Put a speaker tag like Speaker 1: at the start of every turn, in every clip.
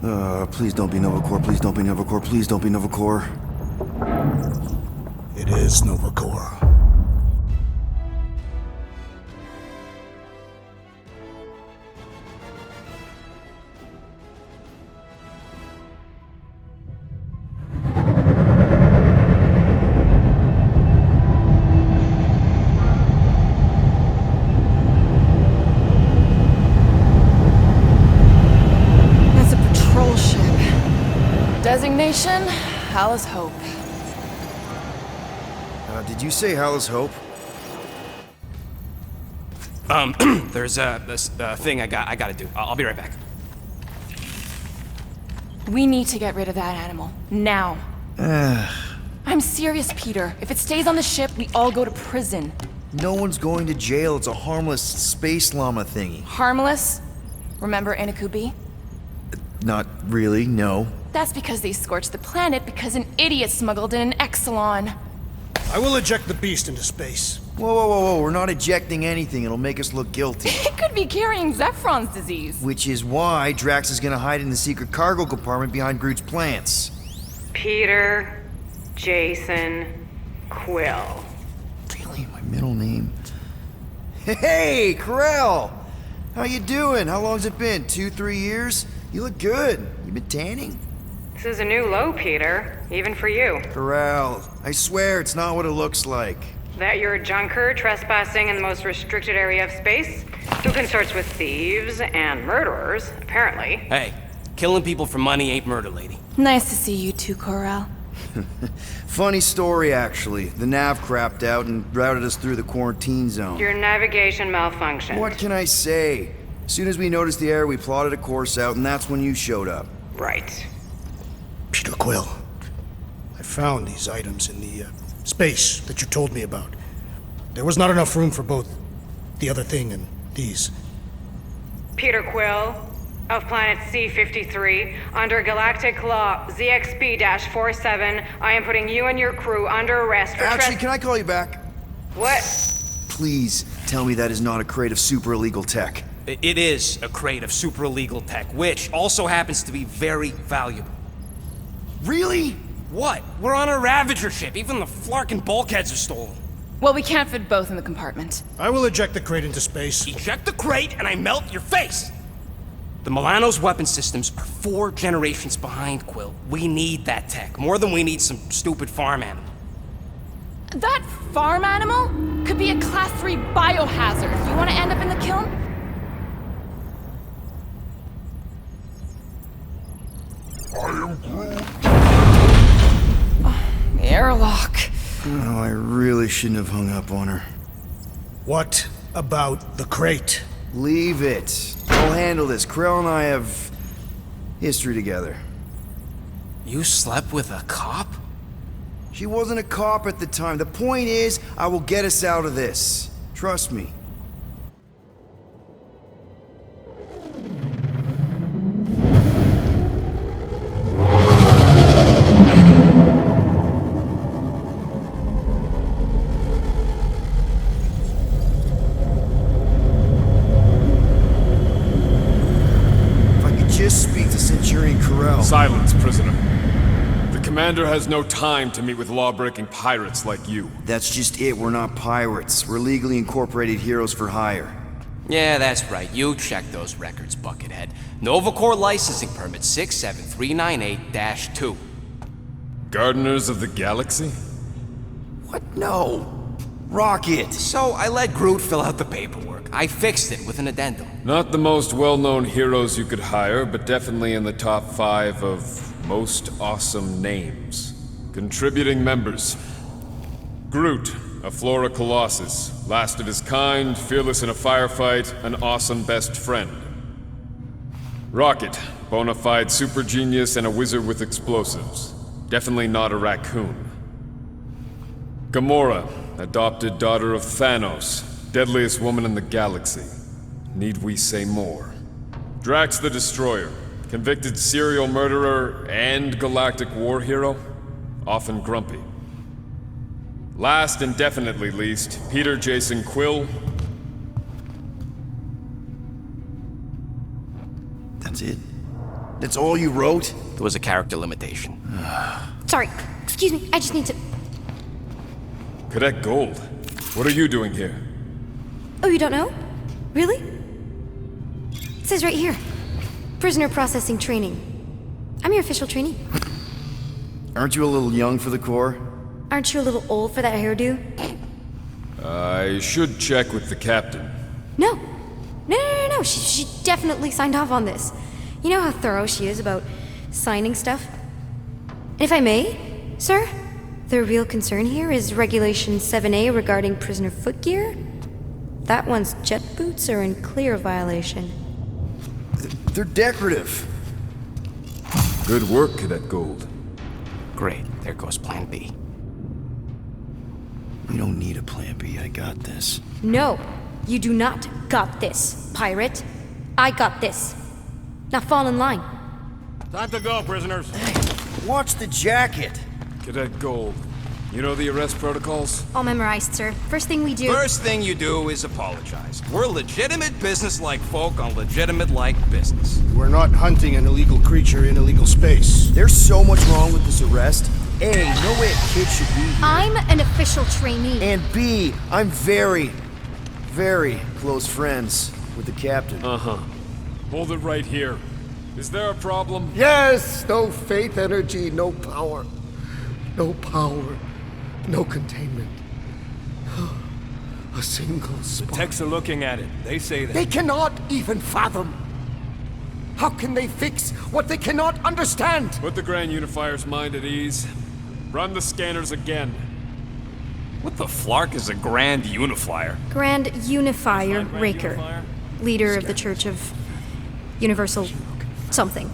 Speaker 1: Please don't be Novacore, please don't be Novacore, please don't be Novacore.
Speaker 2: It is Novacore.
Speaker 3: That's a patrol ship. Designation, Alice Hope.
Speaker 1: Did you say Hala's Hope?
Speaker 4: There's this thing I gotta do. I'll be right back.
Speaker 3: We need to get rid of that animal. Now. I'm serious, Peter. If it stays on the ship, we all go to prison.
Speaker 1: No one's going to jail. It's a harmless space llama thingy.
Speaker 3: Harmless? Remember Inakubi?
Speaker 1: Not really, no.
Speaker 3: That's because they scorched the planet because an idiot smuggled in an Exelon.
Speaker 2: I will eject the beast into space.
Speaker 1: Whoa, whoa, whoa, whoa. We're not ejecting anything. It'll make us look guilty.
Speaker 3: It could be carrying Zephron's disease.
Speaker 1: Which is why Drax is gonna hide in the secret cargo compartment behind Groot's plants.
Speaker 5: Peter, Jason, Quill.
Speaker 1: Really? My middle name? Hey, Corell! How you doing? How long's it been? 2-3 years? You look good. You been tanning?
Speaker 5: This is a new low, Peter. Even for you.
Speaker 1: Corell, I swear it's not what it looks like.
Speaker 5: That you're a junker trespassing in the most restricted area of space? Who consorts with thieves and murderers, apparently.
Speaker 4: Hey, killing people for money ain't murder, lady.
Speaker 3: Nice to see you too, Corel.
Speaker 1: Funny story, actually. The nav crapped out and routed us through the quarantine zone.
Speaker 5: Your navigation malfunctioned.
Speaker 1: What can I say? As soon as we noticed the error, we plotted a course out, and that's when you showed up.
Speaker 5: Right.
Speaker 2: Peter Quill. I found these items in the space that you told me about. There was not enough room for both the other thing and these.
Speaker 5: Peter Quill, of planet C-53, under Galactic Law ZXB-47, I am putting you and your crew under arrest for
Speaker 1: Actually, can I call you back?
Speaker 5: What?
Speaker 1: Please tell me that is not a crate of super illegal tech.
Speaker 4: It is a crate of super illegal tech, which also happens to be very valuable.
Speaker 1: Really?
Speaker 4: What? We're on a Ravager ship. Even the flarkin' bulkheads are stolen.
Speaker 3: Well, we can't fit both in the compartment.
Speaker 2: I will eject the crate into space.
Speaker 4: Eject the crate and I melt your face! The Milano's weapon systems are 4 generations behind, Quill. We need that tech, more than we need some stupid farm animal.
Speaker 3: That farm animal could be a Class 3 biohazard. You want to end up in the kiln? Airlock.
Speaker 1: Oh, I really shouldn't have hung up on her.
Speaker 2: What about the crate?
Speaker 1: Leave it. I'll handle this. Krell and I have history together.
Speaker 4: You slept with a cop?
Speaker 1: She wasn't a cop at the time. The point is, I will get us out of this. Trust me. Just speak to Centurion Corell.
Speaker 6: Silence, prisoner. The commander has no time to meet with law-breaking pirates like you.
Speaker 1: That's just it. We're not pirates. We're legally incorporated heroes for hire.
Speaker 4: Yeah, that's right. You checked those records, Buckethead. Novacore licensing permit 67398-2.
Speaker 6: Gardeners of the Galaxy?
Speaker 1: What? No. Rocket.
Speaker 4: So I let Groot fill out the paperwork. I fixed it with an addendum.
Speaker 6: Not the most well-known heroes you could hire, but definitely in the top 5 of most awesome names. Contributing members. Groot, a Flora Colossus, last of his kind, fearless in a firefight, an awesome best friend. Rocket, bona fide super genius and a wizard with explosives. Definitely not a raccoon. Gamora, adopted daughter of Thanos, deadliest woman in the galaxy. Need we say more? Drax the Destroyer, convicted serial murderer and galactic war hero, often grumpy. Last and definitely least, Peter Jason Quill.
Speaker 1: That's it. That's all you wrote?
Speaker 4: There was a character limitation.
Speaker 7: Sorry, excuse me, I just need to...
Speaker 6: Cadet Gold, what are you doing here?
Speaker 7: Oh, you don't know? Really? It says right here. Prisoner processing training. I'm your official trainee.
Speaker 1: Aren't you a little young for the Corps?
Speaker 7: Aren't you a little old for that hairdo?
Speaker 6: I should check with the captain.
Speaker 7: No. No. She definitely signed off on this. You know how thorough she is about signing stuff? And if I may, sir, the real concern here is Regulation 7A regarding prisoner footgear. That one's jet boots are in clear violation.
Speaker 1: They're decorative.
Speaker 6: Good work, Cadet Gold.
Speaker 4: Great, there goes Plan B.
Speaker 1: We don't need a plan B, I got this.
Speaker 7: No, you do not got this, pirate. I got this. Now fall in line.
Speaker 2: Time to go, prisoners.
Speaker 1: Watch the jacket.
Speaker 6: Cadet Gold, you know the arrest protocols?
Speaker 7: All memorized, sir. First thing we do...
Speaker 4: First thing you do is apologize. We're legitimate business-like folk on legitimate-like business.
Speaker 2: We're not hunting an illegal creature in illegal space.
Speaker 1: There's so much wrong with this arrest. A, no way a kid should be here.
Speaker 7: I'm an official trainee.
Speaker 1: And B, I'm very, very close friends with the captain.
Speaker 6: Uh-huh. Hold it right here. Is there a problem?
Speaker 8: Yes! No faith energy, no power. No power, no containment. A single spark.
Speaker 9: Techs are looking at it. They say that.
Speaker 8: They cannot even fathom. How can they fix what they cannot understand?
Speaker 6: Put the Grand Unifier's mind at ease. Run the scanners again.
Speaker 4: What the flark is a Grand Unifier?
Speaker 7: Grand Unifier
Speaker 9: Grand
Speaker 7: Raker.
Speaker 9: Unifier?
Speaker 7: Leader of the Church of Universal something.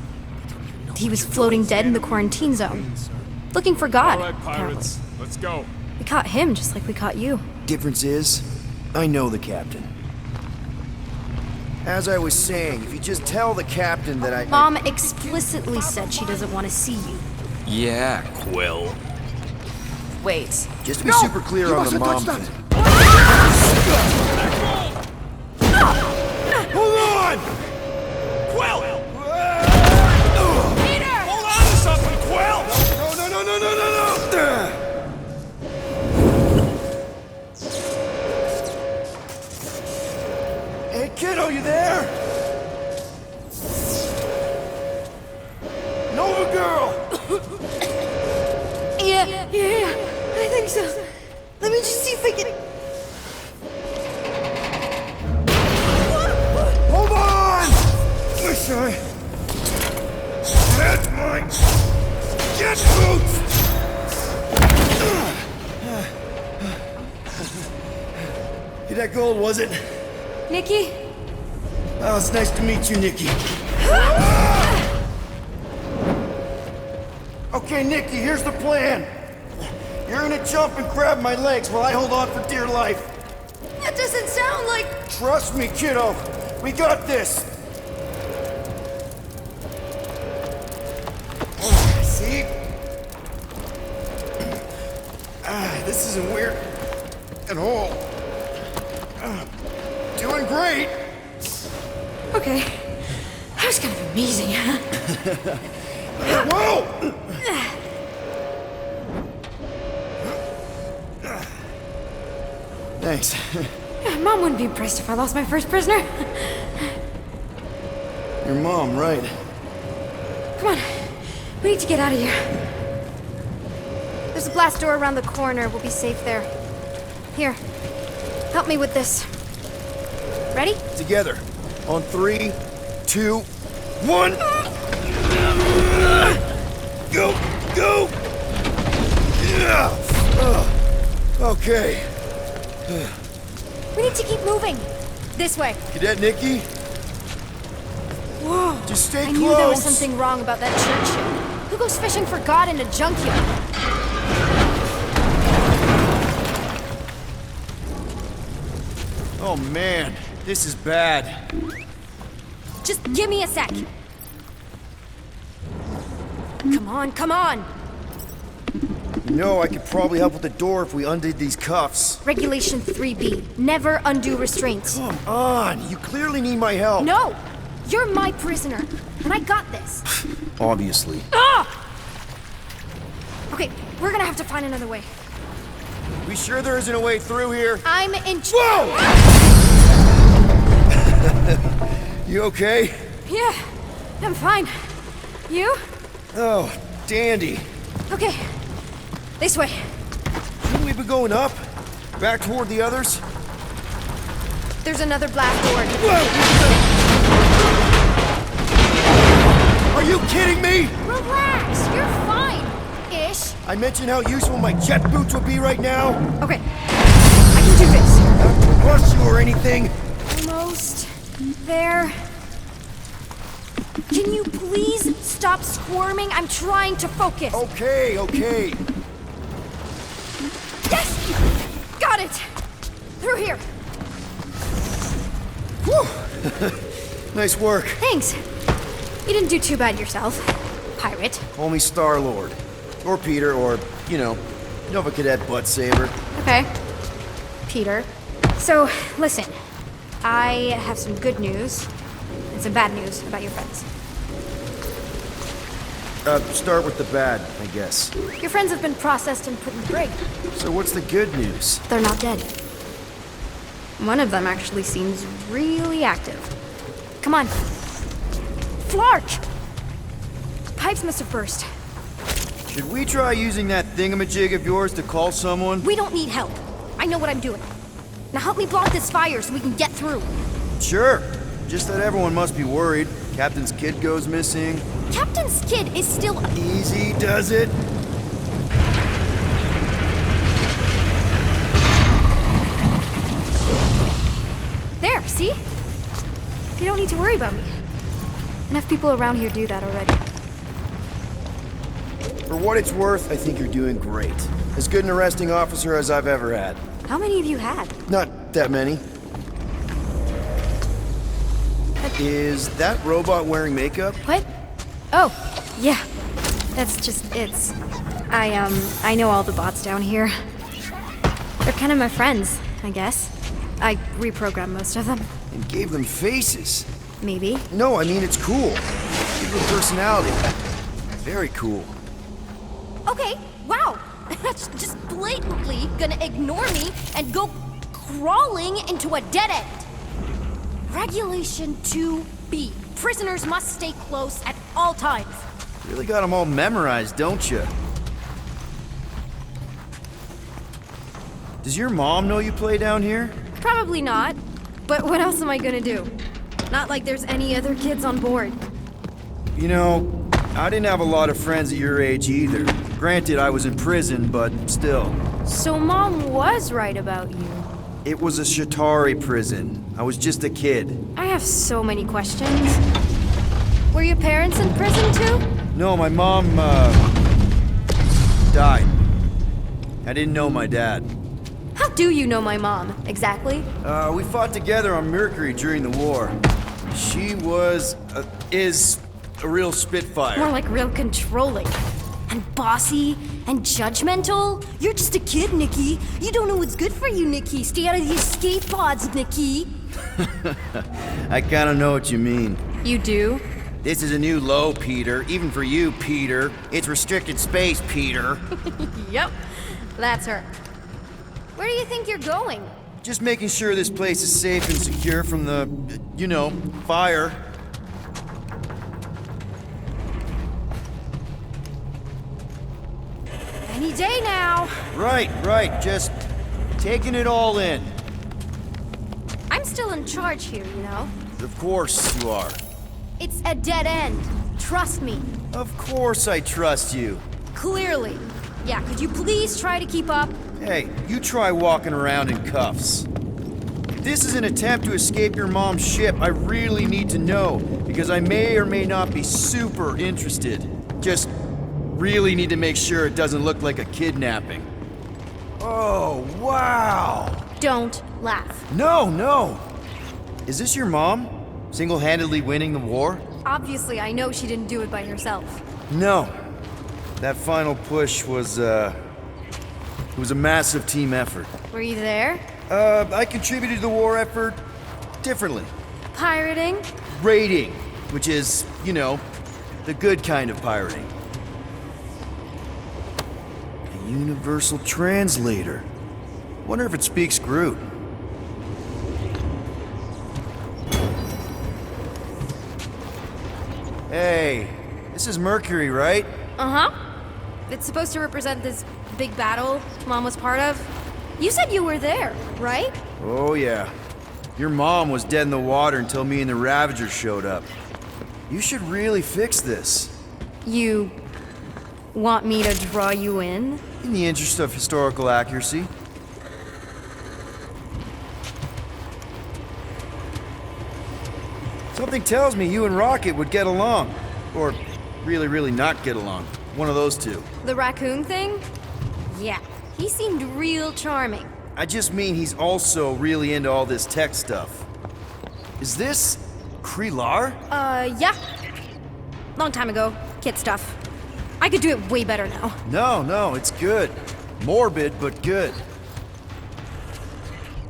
Speaker 7: He was floating dead in the quarantine zone. Looking for God,
Speaker 6: All right, pirates, let's go.
Speaker 7: We caught him just like we caught you.
Speaker 1: Difference is, I know the captain. As I was saying, if you just tell the captain that I...
Speaker 7: Mom explicitly said she doesn't want to see you.
Speaker 4: Yeah, Quill.
Speaker 3: Wait.
Speaker 1: Just to be super clear
Speaker 8: You
Speaker 1: on the
Speaker 8: mustn't
Speaker 1: mom
Speaker 8: touch
Speaker 1: thing.
Speaker 4: Hold on! Quill! Peter! Hold on to something, Quill!
Speaker 1: No. Hey, kiddo, you there? Nova girl!
Speaker 7: Yeah, I think so. Let me just see if I can...
Speaker 1: Hold on! Wish I had my jet boots! That gold, was it?
Speaker 7: Nikki?
Speaker 1: Oh, it's nice to meet you, Nikki. Okay, Nikki, here's the plan. You're gonna jump and grab my legs while I hold on for dear life.
Speaker 7: That doesn't sound like...
Speaker 1: Trust me, kiddo. We got this. See? This isn't weird at all. Doing great.
Speaker 7: Okay. That was kind of amazing, huh?
Speaker 1: Whoa! Thanks.
Speaker 7: Mom wouldn't be impressed if I lost my first prisoner.
Speaker 1: Your mom, right?
Speaker 7: Come on. We need to get out of here. There's a blast door around the corner. We'll be safe there. Here. Help me with this. Ready?
Speaker 1: Together. On 3, 2, 1. Go! Okay.
Speaker 7: We need to keep moving. This way.
Speaker 1: Cadet Nikki?
Speaker 7: Whoa.
Speaker 1: Just stay
Speaker 7: I
Speaker 1: close.
Speaker 7: knew there was something wrong about that church ship. Who goes fishing for God in a junkyard?
Speaker 1: Oh man, this is bad.
Speaker 7: Just give me a sec. Come on.
Speaker 1: You know, I could probably help with the door if we undid these cuffs.
Speaker 7: Regulation 3B. Never undo restraints.
Speaker 1: Come on, you clearly need my help.
Speaker 7: No! You're my prisoner. and I got this.
Speaker 1: Obviously.
Speaker 7: Ah! Okay, we're gonna have to find another way.
Speaker 1: We sure there isn't a way through here?
Speaker 7: I'm in.
Speaker 1: Whoa! You okay?
Speaker 7: Yeah, I'm fine. You?
Speaker 1: Oh, dandy.
Speaker 7: Okay, this way.
Speaker 1: Shouldn't we be going up? Back toward the others?
Speaker 7: There's another blast door.
Speaker 1: Are you kidding me?
Speaker 7: Relax, you're fine. Ish.
Speaker 1: I mentioned how useful my jet boots would be right now.
Speaker 7: Okay, I can do this.
Speaker 1: Not to rush you or anything.
Speaker 7: Almost there. Can you please stop squirming? I'm trying to focus.
Speaker 1: Okay, okay.
Speaker 7: Yes! Got it! Through here.
Speaker 1: Whew. Nice work.
Speaker 7: Thanks. You didn't do too bad yourself, pirate.
Speaker 1: Call me Star-Lord. Or Peter, or, Nova Cadet Butt Saber.
Speaker 7: Okay. Peter. So, listen. I have some good news and some bad news about your friends.
Speaker 1: Start with the bad, I guess.
Speaker 7: Your friends have been processed and put in the brig.
Speaker 1: So what's the good news?
Speaker 7: They're not dead. One of them actually seems really active. Come on. Flark! Pipes must have burst.
Speaker 1: Should we try using that thingamajig of yours to call someone?
Speaker 7: We don't need help. I know what I'm doing. Now help me block this fire so we can get through.
Speaker 1: Sure. Just that everyone must be worried. Captain's kid goes missing.
Speaker 7: Captain's kid is still...
Speaker 1: Easy does it.
Speaker 7: There, see? You don't need to worry about me. Enough people around here do that already.
Speaker 1: For what it's worth, I think you're doing great. As good an arresting officer as I've ever had.
Speaker 7: How many of you had?
Speaker 1: Not that many. Is that robot wearing makeup?
Speaker 7: What? Oh, yeah. That's just, I know all the bots down here. They're kind of my friends, I guess. I reprogrammed most of them.
Speaker 1: And gave them faces.
Speaker 7: Maybe.
Speaker 1: No, I mean, it's cool. Give them personality. Very cool.
Speaker 7: Okay, wow. That's just blatantly gonna ignore me and go crawling into a dead end. Regulation 2B. Prisoners must stay close at all times.
Speaker 1: Really got them all memorized, don't you? Does your mom know you play down here?
Speaker 7: Probably not. But what else am I gonna do? Not like there's any other kids on board.
Speaker 1: You know, I didn't have a lot of friends at your age either. Granted, I was in prison, but still.
Speaker 7: So Mom was right about you.
Speaker 1: It was a Shatari prison. I was just a kid.
Speaker 7: I have so many questions. Were your parents in prison too?
Speaker 1: No, my mom, died. I didn't know my dad.
Speaker 7: How do you know my mom, exactly?
Speaker 1: We fought together on Mercury during the war. She is a real spitfire.
Speaker 7: More like real controlling. And bossy and judgmental. You're just a kid, Nikki. You don't know what's good for you, Nikki. Stay out of the escape pods, Nikki.
Speaker 1: I kinda know what you mean.
Speaker 7: You do?
Speaker 1: This is a new low, Peter. Even for you, Peter. It's restricted space, Peter.
Speaker 7: Yep, that's her. Where do you think you're going?
Speaker 1: Just making sure this place is safe and secure from the, fire.
Speaker 7: Any day now.
Speaker 1: Right. Just taking it all in.
Speaker 7: I'm still in charge here, you know?
Speaker 1: Of course you are.
Speaker 7: It's a dead end. Trust me.
Speaker 1: Of course I trust you.
Speaker 7: Clearly. Yeah, could you please try to keep up?
Speaker 1: Hey, you try walking around in cuffs. If this is an attempt to escape your mom's ship, I really need to know, because I may or may not be super interested. Just really need to make sure it doesn't look like a kidnapping. Oh, wow!
Speaker 7: Don't laugh.
Speaker 1: No! Is this your mom? Single-handedly winning the war?
Speaker 7: Obviously, I know she didn't do it by herself.
Speaker 1: No. That final push was, it was a massive team effort.
Speaker 7: Were you there?
Speaker 1: I contributed to the war effort differently.
Speaker 7: Pirating?
Speaker 1: Raiding. Which is, you know, the good kind of pirating. A universal translator. Wonder if it speaks Groot. Hey, this is Mercury, right?
Speaker 7: Uh-huh. It's supposed to represent this big battle Mom was part of. You said you were there, right?
Speaker 1: Oh yeah. Your mom was dead in the water until me and the Ravagers showed up. You should really fix this.
Speaker 7: You want me to draw you in?
Speaker 1: In the interest of historical accuracy. Something tells me you and Rocket would get along. Or really, really not get along. One of those two.
Speaker 7: The raccoon thing? Yeah, he seemed real charming.
Speaker 1: I just mean he's also really into all this tech stuff. Is this Krelar?
Speaker 7: Yeah. Long time ago. Kid stuff. I could do it way better now.
Speaker 1: No, it's good. Morbid, but good.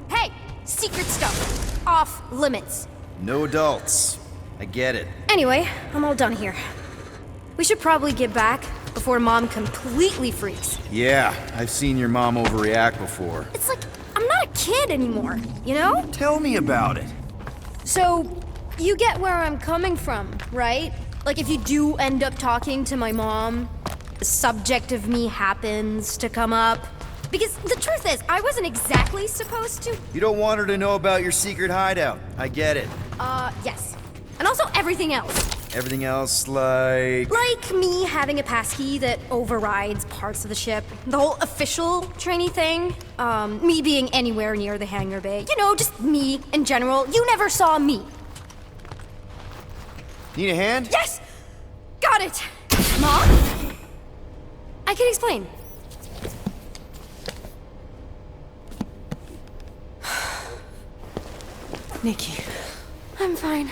Speaker 7: Hey! Secret stuff. Off limits.
Speaker 1: No adults. I get it.
Speaker 7: Anyway, I'm all done here. We should probably get back before Mom completely freaks.
Speaker 1: Yeah, I've seen your mom overreact before.
Speaker 7: It's like, I'm not a kid anymore, you know?
Speaker 1: Tell me about it.
Speaker 7: So, you get where I'm coming from, right? Like, if you do end up talking to my mom, the subject of me happens to come up. Because the truth is, I wasn't exactly supposed to.
Speaker 1: You don't want her to know about your secret hideout. I get it.
Speaker 7: Yes. And also everything else.
Speaker 1: Everything else, like...
Speaker 7: Like me having a passkey that overrides parts of the ship. The whole official trainee thing. Me being anywhere near the hangar bay. You know, just me in general. You never saw me.
Speaker 1: Need a hand?
Speaker 7: Yes! Got it! Mom? I can explain.
Speaker 3: Nikki.
Speaker 7: I'm fine.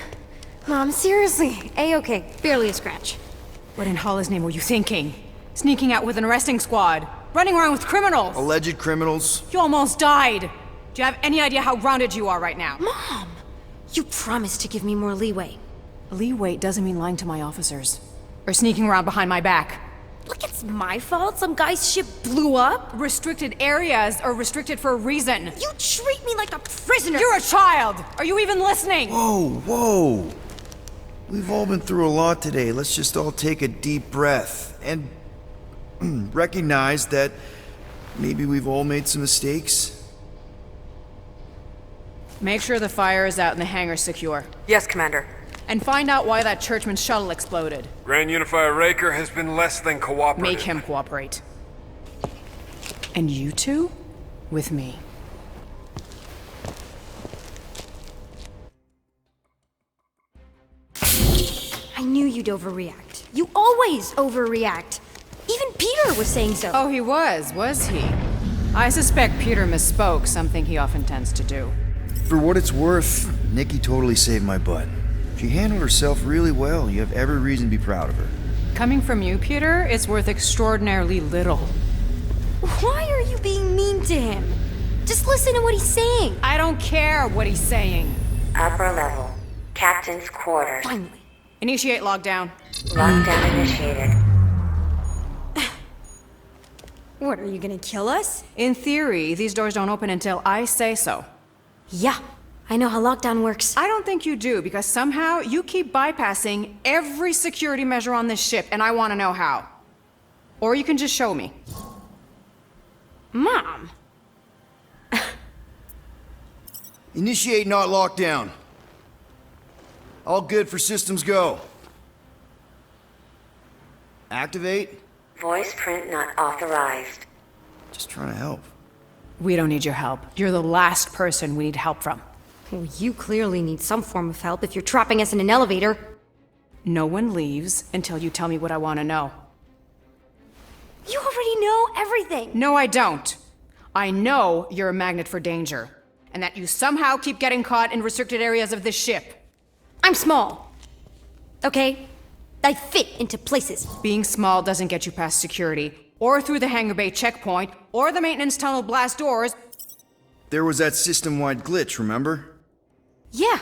Speaker 7: Mom, seriously. A-okay. Barely a scratch.
Speaker 3: What in Allah's name were you thinking? Sneaking out with an arresting squad? Running around with criminals?
Speaker 1: Alleged criminals?
Speaker 3: You almost died! Do you have any idea how grounded you are right now?
Speaker 7: Mom! You promised to give me more leeway.
Speaker 3: Leeway doesn't mean lying to my officers. Or sneaking around behind my back.
Speaker 7: Look, it's my fault some guy's ship blew up.
Speaker 3: Restricted areas are restricted for a reason.
Speaker 7: You treat me like a prisoner!
Speaker 3: You're a child! Are you even listening?
Speaker 1: Whoa. We've all been through a lot today. Let's just all take a deep breath and recognize that maybe we've all made some mistakes.
Speaker 3: Make sure the fire is out and the hangar's secure.
Speaker 5: Yes, Commander.
Speaker 3: And find out why that churchman's shuttle exploded.
Speaker 6: Grand Unifier Raker has been less than cooperative.
Speaker 3: Make him cooperate. And you two? With me.
Speaker 7: I knew you'd overreact. You always overreact. Even Peter was saying so.
Speaker 3: Oh, he was he? I suspect Peter misspoke, something he often tends to do.
Speaker 1: For what it's worth, Nikki totally saved my butt. She handled herself really well. You have every reason to be proud of her.
Speaker 3: Coming from you, Peter, it's worth extraordinarily little.
Speaker 7: Why are you being mean to him? Just listen to what he's saying.
Speaker 3: I don't care what he's saying.
Speaker 10: Upper level. Captain's quarters.
Speaker 7: Finally.
Speaker 3: Initiate lockdown.
Speaker 10: Lockdown initiated.
Speaker 7: What, are you gonna kill us?
Speaker 3: In theory, these doors don't open until I say so.
Speaker 7: Yeah, I know how lockdown works.
Speaker 3: I don't think you do, because somehow you keep bypassing every security measure on this ship, and I want to know how. Or you can just show me.
Speaker 7: Mom!
Speaker 1: Initiate not lockdown. All good for systems go. Activate.
Speaker 10: Voice print not authorized.
Speaker 1: Just trying to help.
Speaker 3: We don't need your help. You're the last person we need help from.
Speaker 7: Well, you clearly need some form of help if you're trapping us in an elevator.
Speaker 3: No one leaves until you tell me what I want to know.
Speaker 7: You already know everything!
Speaker 3: No, I don't. I know you're a magnet for danger, and that you somehow keep getting caught in restricted areas of this ship.
Speaker 7: I'm small. Okay? I fit into places.
Speaker 3: Being small doesn't get you past security, or through the hangar bay checkpoint, or the maintenance tunnel blast doors.
Speaker 1: There was that system-wide glitch, remember?
Speaker 7: Yeah.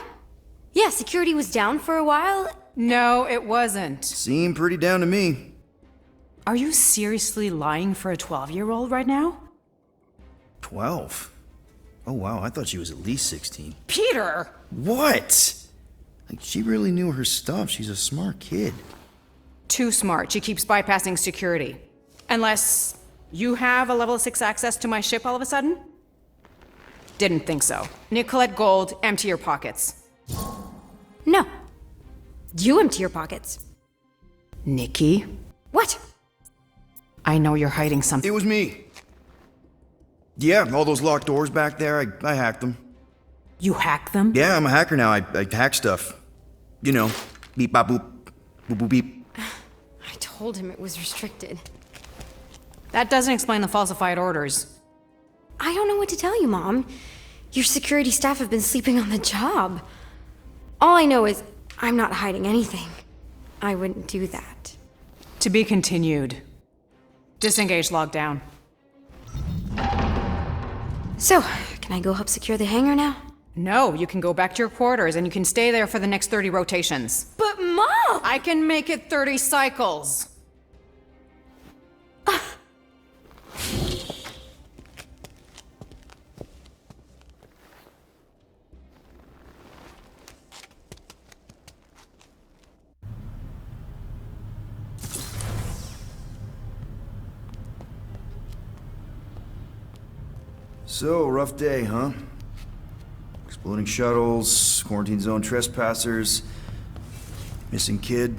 Speaker 7: Yeah, security was down for a while,
Speaker 5: No, it wasn't.
Speaker 1: Seemed pretty down to me.
Speaker 5: Are you seriously lying for a 12-year-old right now?
Speaker 1: 12? Oh wow, I thought she was at least 16.
Speaker 5: Peter!
Speaker 1: What? Like, she really knew her stuff. She's a smart kid.
Speaker 5: Too smart. She keeps bypassing security. Unless you have a level 6 access to my ship all of a sudden? Didn't think so. Nicolette Gold, empty your pockets.
Speaker 7: No. You empty your pockets.
Speaker 5: Nikki,
Speaker 7: What?
Speaker 5: I know you're hiding something.
Speaker 1: It was me. Yeah, all those locked doors back there, I hacked them.
Speaker 5: You hack them?
Speaker 1: Yeah, I'm a hacker now. I hack stuff. You know, beep bop boop, boop boop beep.
Speaker 7: I told him it was restricted.
Speaker 5: That doesn't explain the falsified orders.
Speaker 7: I don't know what to tell you, Mom. Your security staff have been sleeping on the job. All I know is I'm not hiding anything. I wouldn't do that.
Speaker 5: To be continued. Disengage lockdown.
Speaker 7: So, can I go help secure the hangar now?
Speaker 5: No, you can go back to your quarters and you can stay there for the next 30 rotations.
Speaker 7: But Mom!
Speaker 5: I can make it 30 cycles.
Speaker 1: So, rough day, huh? Exploding shuttles, quarantine zone trespassers, missing kid.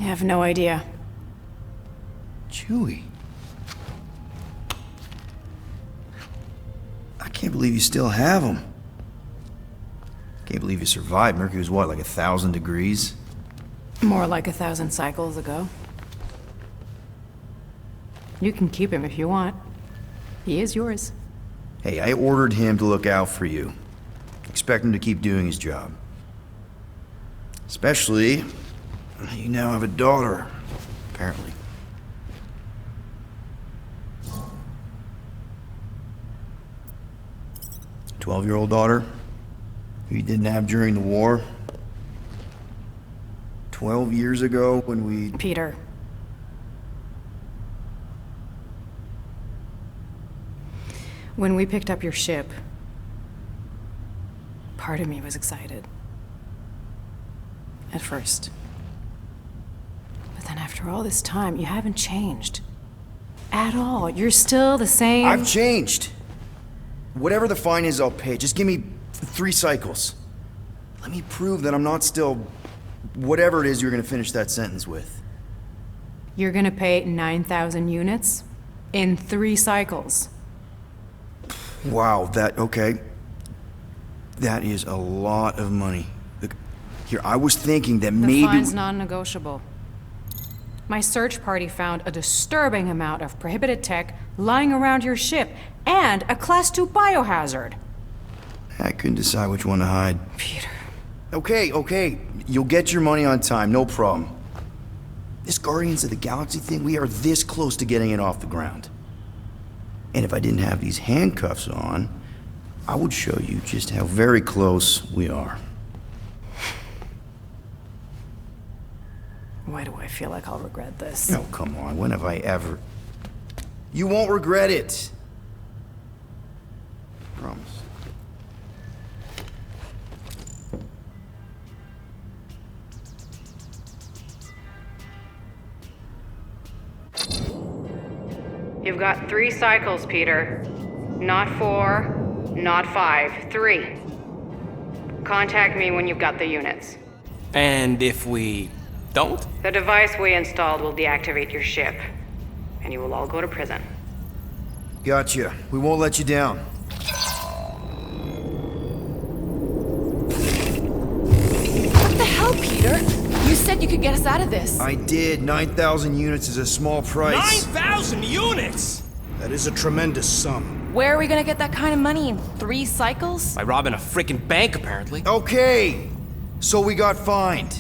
Speaker 5: I have no idea.
Speaker 1: Chewie. I can't believe you still have him. Can't believe you survived. Mercury was what, like 1,000 degrees?
Speaker 5: More like 1,000 cycles ago. You can keep him if you want. He is yours.
Speaker 1: Hey, I ordered him to look out for you. Expect him to keep doing his job. Especially, you now have a daughter, apparently. A 12-year-old daughter who you didn't have during the war. 12 years ago when we...
Speaker 5: Peter. When we picked up your ship, part of me was excited. At first. But then after all this time, you haven't changed. At all. You're still the same.
Speaker 1: I've changed. Whatever the fine is, I'll pay. Just give me 3 cycles. Let me prove that I'm not still... whatever it is you're gonna finish that sentence with.
Speaker 5: You're gonna pay 9,000 units in 3 cycles.
Speaker 1: Wow, okay. That is a lot of money. Look, here, I was thinking that
Speaker 5: The
Speaker 1: maybe...
Speaker 5: fine's non-negotiable. My search party found a disturbing amount of prohibited tech lying around your ship, and a Class 2 biohazard.
Speaker 1: I couldn't decide which one to hide.
Speaker 5: Peter.
Speaker 1: Okay. You'll get your money on time, no problem. This Guardians of the Galaxy thing, we are this close to getting it off the ground. And if I didn't have these handcuffs on, I would show you just how very close we are.
Speaker 5: Why do I feel like I'll regret this?
Speaker 1: Oh, come on. When have I ever... You won't regret it. Promise.
Speaker 5: You've got 3 cycles, Peter. Not 4, not 5, 3. Contact me when you've got the units.
Speaker 4: And if we don't?
Speaker 5: The device we installed will deactivate your ship, and you will all go to prison.
Speaker 1: Gotcha. We won't let you down.
Speaker 3: What the hell, Peter? You said you could get us out of this.
Speaker 1: I did. 9,000 units is a small price.
Speaker 4: 9,000 units!
Speaker 2: That is a tremendous sum.
Speaker 3: Where are we gonna get that kind of money in 3 cycles?
Speaker 4: By robbing a freaking bank, apparently.
Speaker 1: Okay. So we got fined.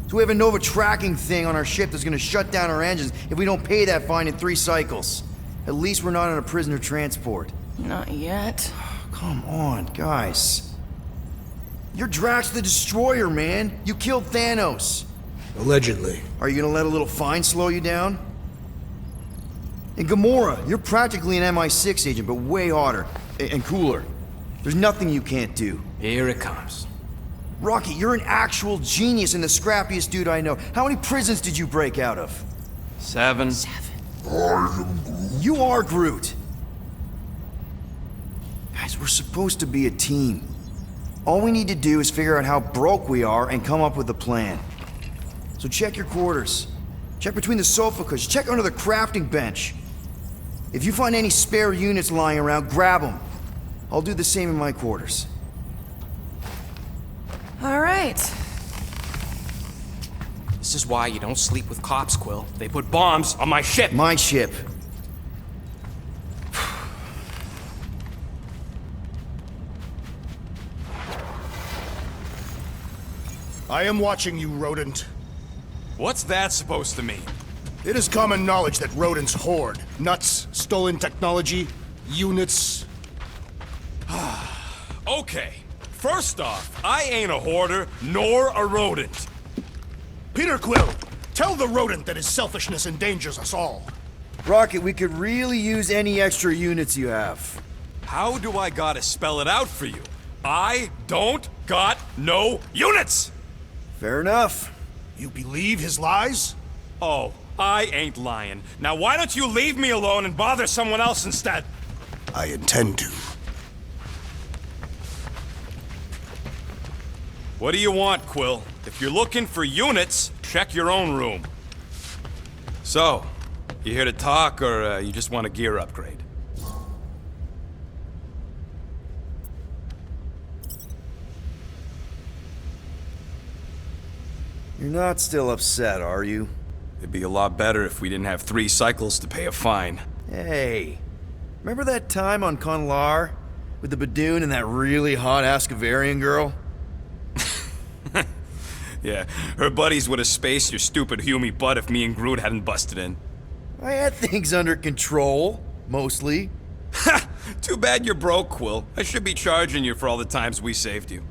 Speaker 1: So we have a Nova tracking thing on our ship that's gonna shut down our engines if we don't pay that fine in 3 cycles. At least we're not on a prisoner transport.
Speaker 3: Not yet.
Speaker 1: Come on, guys. You're Drax the Destroyer, man. You killed Thanos.
Speaker 2: Allegedly.
Speaker 1: Are you gonna let a little fine slow you down? And Gamora, you're practically an MI6 agent, but way hotter and cooler. There's nothing you can't do.
Speaker 4: Here it comes.
Speaker 1: Rocky, you're an actual genius and the scrappiest dude I know. How many prisons did you break out of?
Speaker 4: 7.
Speaker 1: You are Groot. Guys, we're supposed to be a team. All we need to do is figure out how broke we are and come up with a plan. So check your quarters. Check between the sofa cushions. Check under the crafting bench. If you find any spare units lying around, grab them. I'll do the same in my quarters.
Speaker 3: All right.
Speaker 4: This is why you don't sleep with cops, Quill. They put bombs on my ship.
Speaker 1: My ship.
Speaker 2: I am watching you, rodent.
Speaker 9: What's that supposed to mean?
Speaker 2: It is common knowledge that rodents hoard nuts, stolen technology, units.
Speaker 9: Okay, first off, I ain't a hoarder nor a rodent.
Speaker 2: Peter Quill, tell the rodent that his selfishness endangers us all.
Speaker 1: Rocket, we could really use any extra units you have.
Speaker 9: How do I gotta spell it out for you? I don't got no units!
Speaker 1: Fair enough.
Speaker 2: You believe his lies?
Speaker 9: Oh, I ain't lying. Now why don't you leave me alone and bother someone else instead?
Speaker 2: I intend to.
Speaker 9: What do you want, Quill? If you're looking for units, check your own room. So, you here to talk, or you just want a gear upgrade?
Speaker 1: You're not still upset, are you?
Speaker 9: It'd be a lot better if we didn't have 3 cycles to pay a fine.
Speaker 1: Hey, remember that time on Conlar? With the Badoon and that really hot Ascavarian girl?
Speaker 9: Yeah, her buddies would have spaced your stupid Humy butt if me and Groot hadn't busted in.
Speaker 1: I had things under control, mostly.
Speaker 9: Ha! Too bad you're broke, Quill. I should be charging you for all the times we saved you.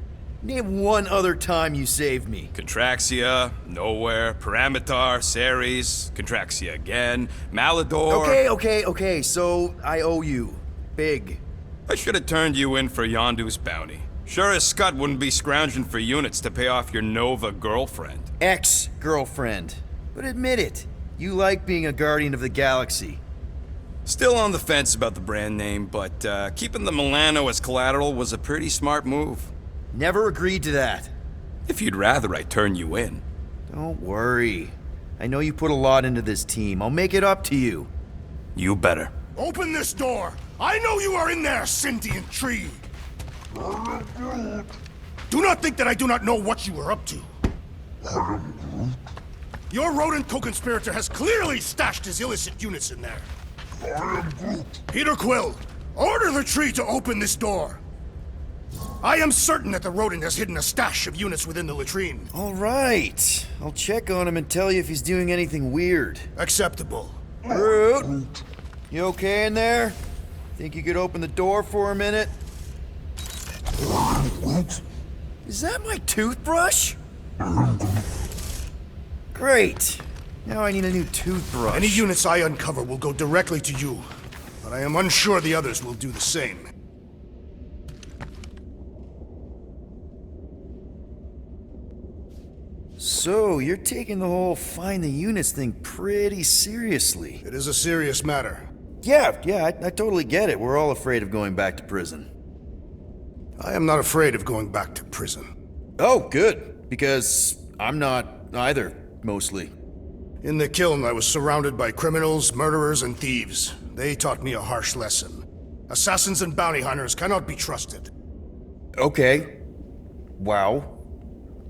Speaker 1: Name one other time you saved me.
Speaker 9: Contraxia, Nowhere, Paramitar, Ceres, Contraxia again, Malador...
Speaker 1: Okay, so I owe you. Big.
Speaker 9: I should have turned you in for Yondu's bounty. Sure as Scott wouldn't be scrounging for units to pay off your Nova girlfriend.
Speaker 1: Ex-girlfriend. But admit it, you like being a Guardian of the Galaxy.
Speaker 9: Still on the fence about the brand name, but keeping the Milano as collateral was a pretty smart move.
Speaker 1: Never agreed to that.
Speaker 9: If you'd rather I turn you in.
Speaker 1: Don't worry. I know you put a lot into this team. I'll make it up to you.
Speaker 9: You better.
Speaker 2: Open this door! I know you are in there, sentient tree! Do not think that I do not know what you are up to. Your rodent co-conspirator has clearly stashed his illicit units in there. Peter Quill, order the tree to open this door. I am certain that the rodent has hidden a stash of units within the latrine.
Speaker 1: All right. I'll check on him and tell you if he's doing anything weird.
Speaker 2: Acceptable.
Speaker 1: Groot, you okay in there? Think you could open the door for a minute? Is that my toothbrush? Great. Now I need a new toothbrush.
Speaker 2: Any units I uncover will go directly to you, but I am unsure the others will do the same.
Speaker 1: So, you're taking the whole find the units thing pretty seriously.
Speaker 2: It is a serious matter.
Speaker 1: Yeah, I totally get it. We're all afraid of going back to prison.
Speaker 2: I am not afraid of going back to prison.
Speaker 1: Oh, good. Because I'm not either, mostly.
Speaker 2: In the kiln, I was surrounded by criminals, murderers, and thieves. They taught me a harsh lesson. Assassins and bounty hunters cannot be trusted.
Speaker 1: Okay. Wow.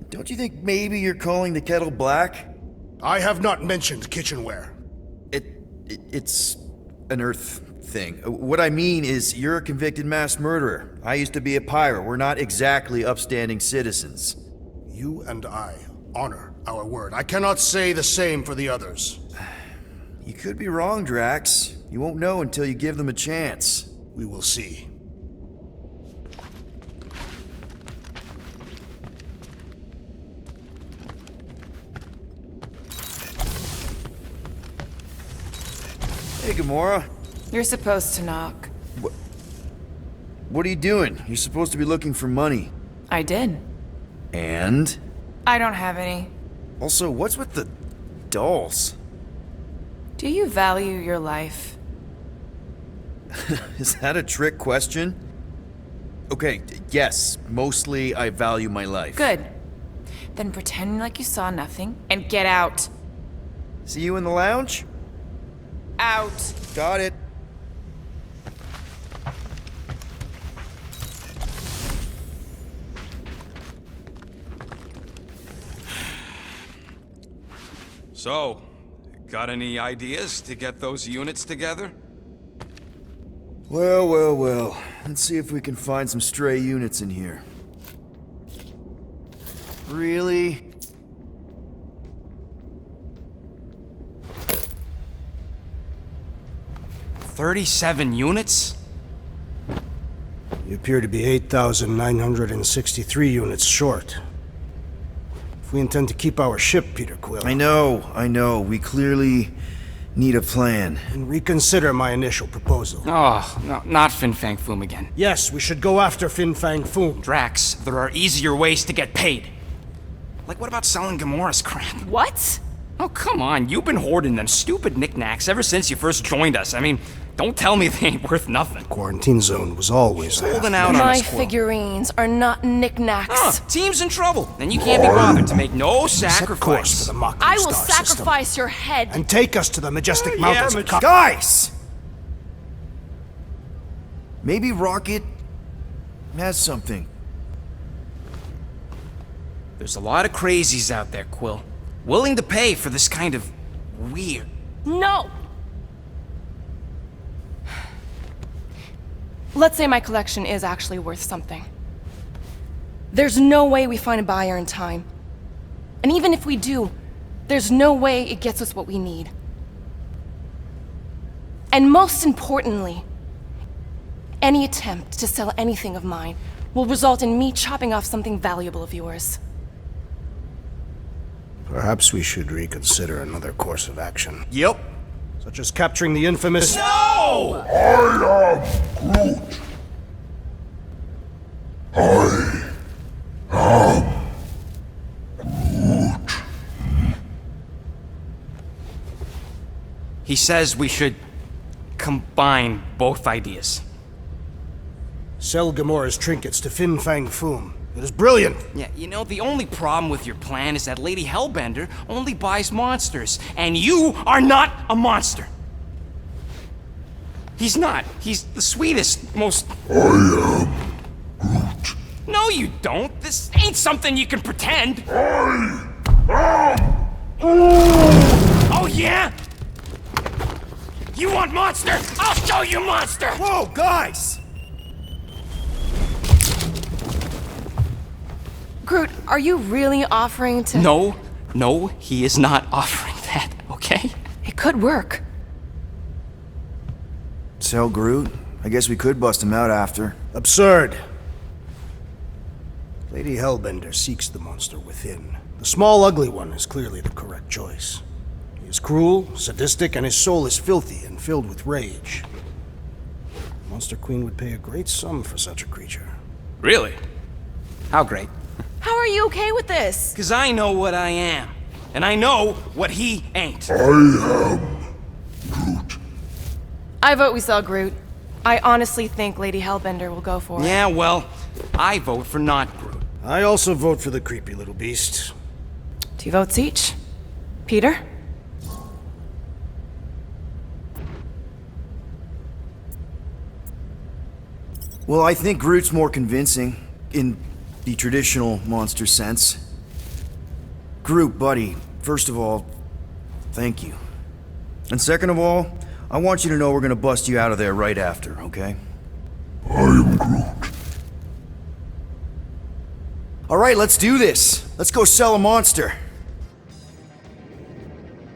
Speaker 1: Don't you think maybe you're calling the kettle black?
Speaker 2: I have not mentioned kitchenware.
Speaker 1: It's an Earth thing. What I mean is, you're a convicted mass murderer. I used to be a pirate. We're not exactly upstanding citizens.
Speaker 2: You and I honor our word. I cannot say the same for the others.
Speaker 1: You could be wrong, Drax. You won't know until you give them a chance.
Speaker 2: We will see.
Speaker 1: Hey, Gamora.
Speaker 3: You're supposed to knock.
Speaker 1: What are you doing? You're supposed to be looking for money.
Speaker 3: I did.
Speaker 1: And?
Speaker 3: I don't have any.
Speaker 1: Also, what's with the dolls?
Speaker 3: Do you value your life?
Speaker 1: Is that a trick question? Okay, yes, mostly I value my life.
Speaker 3: Good. Then pretend like you saw nothing and get out.
Speaker 1: See you in the lounge?
Speaker 3: Out.
Speaker 1: Got it.
Speaker 9: So, got any ideas to get those units together?
Speaker 1: Well, well, well. Let's see if we can find some stray units in here. Really?
Speaker 4: $37 units?
Speaker 2: You appear to be 8,963 units short. If we intend to keep our ship, Peter Quill,
Speaker 1: I know. We clearly need a plan.
Speaker 2: and reconsider my initial proposal.
Speaker 4: Oh, no, not Fin Fang Foom again.
Speaker 2: Yes, we should go after Fin Fang Foom.
Speaker 4: Drax, there are easier ways to get paid. Like, what about selling Gamora's crap?
Speaker 3: What?
Speaker 4: Oh, come on. You've been hoarding them stupid knickknacks ever since you first joined us. I mean, don't tell me they ain't worth nothing.
Speaker 2: Quarantine zone was always there.
Speaker 4: Holding out on
Speaker 3: My
Speaker 4: us, Quill.
Speaker 3: figurines are not knickknacks.
Speaker 4: Team's in trouble, and you can't be bothered to make no
Speaker 2: Set course for
Speaker 4: sacrifice.
Speaker 2: the Mockery
Speaker 3: I will
Speaker 2: Star system,
Speaker 3: sacrifice your head.
Speaker 2: and take us to the majestic mountains of Ka-
Speaker 1: Guys! Maybe Rocket has something.
Speaker 4: There's a lot of crazies out there, Quill. Willing to pay for this kind of weird.
Speaker 3: No! Let's say my collection is actually worth something. There's no way we find a buyer in time. And even if we do, there's no way it gets us what we need. And most importantly, any attempt to sell anything of mine will result in me chopping off something valuable of yours.
Speaker 2: Perhaps we should reconsider another course of action,
Speaker 9: Yep.
Speaker 2: such as capturing the infamous...
Speaker 9: No!
Speaker 4: He says we should combine both ideas.
Speaker 2: Sell Gamora's trinkets to Fin Fang Foom. It is brilliant.
Speaker 4: Yeah, you know, the only problem with your plan is that Lady Hellbender only buys monsters, and you are not a monster. He's not. He's the sweetest, most... I am Groot. No, you don't. This ain't something you can pretend. Oh, yeah? You want monster? I'll show you monster!
Speaker 1: Whoa, guys!
Speaker 3: Groot, are you really offering to...
Speaker 4: No, he is not offering that, okay?
Speaker 3: It could work.
Speaker 1: Sell Groot? I guess we could bust him out after.
Speaker 2: Absurd. Lady Hellbender seeks the monster within. The small, ugly one is clearly the correct choice. He is cruel, sadistic, and his soul is filthy and filled with rage. Monster Queen would pay a great sum for such a creature.
Speaker 4: Really? How great?
Speaker 3: How are you okay with this?
Speaker 4: Because I know what I am. And I know what he ain't.
Speaker 3: I vote we sell Groot. I honestly think Lady Hellbender will go for it.
Speaker 4: Yeah, well, I vote for not Groot.
Speaker 2: I also vote for the creepy little beast.
Speaker 3: 2 votes each. Peter?
Speaker 1: Well, I think Groot's more convincing, in the traditional monster sense. Groot, buddy, first of all, thank you. And second of all, I want you to know we're gonna bust you out of there right after, okay? I am Groot. Alright, let's do this. Let's go sell a monster.